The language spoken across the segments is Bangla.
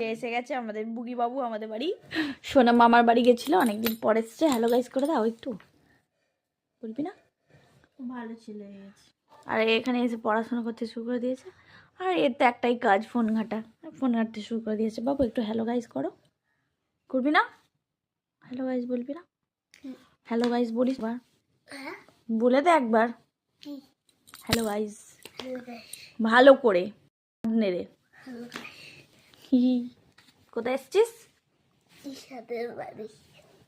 এসে গেছে আমাদের বুগি বাবু আমাদের বাড়ি। সোনা মামার বাড়ি গেছিল, অনেকদিন পরে এসছে। হ্যালো গাইস করে দাও একটু, বলবি না? ভালো ছেলে গেছে। আর এখানে এসে পড়াশোনা করতে শুরু করে দিয়েছে। আর এর তো একটাই কাজ, ফোন ঘাঁটা। ফোন ঘাঁটতে শুরু করে দিয়েছে। বাবু একটু হ্যালো গাইস করো, করবি না? হ্যালো গাইস বলবি না? হ্যালো গাইস বলিস বার, বলে দে একবার হ্যালো গাইস ভালো করে নেড়ে। কোথায় এসছিস?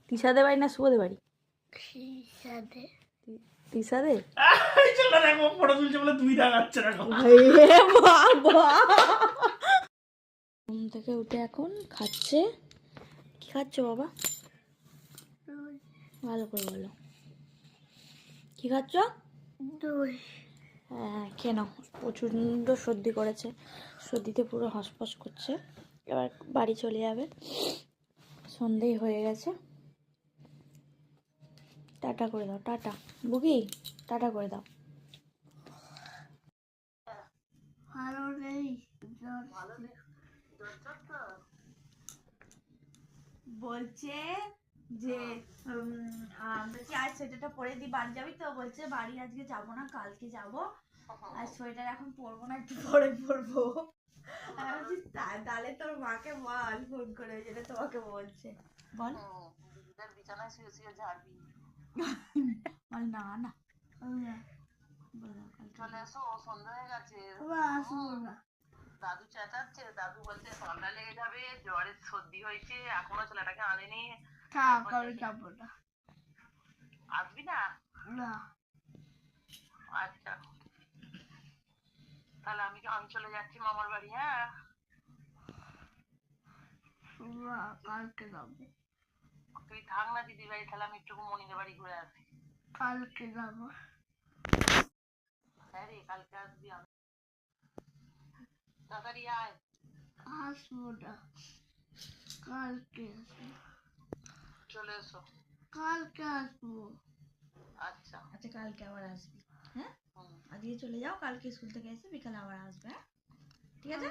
তিশাদের বাড়ি না শুভদের বাড়ি? তিশাদের। ঘুম থেকে উঠে এখন খাচ্ছে। কি খাচ্ছ বাবা? ভালো করে বলো, কি খাচ্ছ? হ্যাঁ কেন? প্রচণ্ড সর্দি করেছে, সর্দিতে পুরো হাঁসফাঁস করছে। এবার বাড়ি চলে যাবে, সন্ধেই হয়ে গেছে। টাটা করে দাও, টাটা বুগি, টাটা করে দাও। বলছে যে বলছি আজ সোয়েটারটা পরে দি, বাড়ি যাবি তো? বলছে বাড়ি আজকে যাবো না, কালকে যাবো। আর সোয়েটার এখন পরবো না, একটু পরে পরবো। তাহলে তোর মাকে বল ফোন করে, যেটা তোমাকে বলছে বল। বিছানায় শুয়ে শুয়ে ঝাড়বি। বল না না, চলে এসো, সন্ধ্যা হয়ে গেছে। দাদু চেঁচাচ্ছে, দাদু বলছে ঠান্ডা লেগে যাবে, জ্বরের সর্দি হয়েছে, এখনো ছেলেটাকে আনেনি। যাবো না। আসবি না? না। আচ্ছা তাহলে আমি চলে যাচ্ছি মামার বাড়ি। হ্যাঁ কালকে যাবো। তুই থাক না দিদি বাড়ি, তাহলে আমি একটু মনিদের বাড়ি ঘুরে আসি। কালকে যাবো। হ্যাঁ রে কালকে আসবি, আমি তাড়াতাড়ি আয়। আসবো না, কালকে চলে এসো। কালকে আসবো। আচ্ছা আচ্ছা কালকে আবার আসবি। হ্যাঁ আজকে চলে যাও, কালকে স্কুল থেকে এসে বিকালে আবার আসবে। হ্যাঁ ঠিক আছে।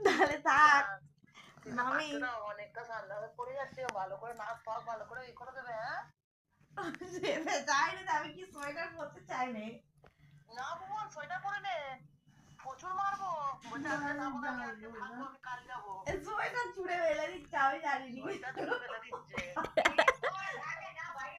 তাহলে থাক, আমি অনেকটা ঠান্ডা পড়ে যাচ্ছে, ভালো করে নাক ফাক ভালো করে ই করে দেবে। হ্যাঁ চাই না, আমি কি সোয়েটার পরতে চাই না। না বাবা সোয়েটার পরে নে, প্রচুর মারবো। বলছে আজকে যাবো না, আমি আজকে থাকবো, আমি কাল যাবো। সোয়েটার ছুঁড়ে ফেলে দিচ্ছে, আমি জানি। সোয়েটার ছুঁড়ে ফেলে দিচ্ছে।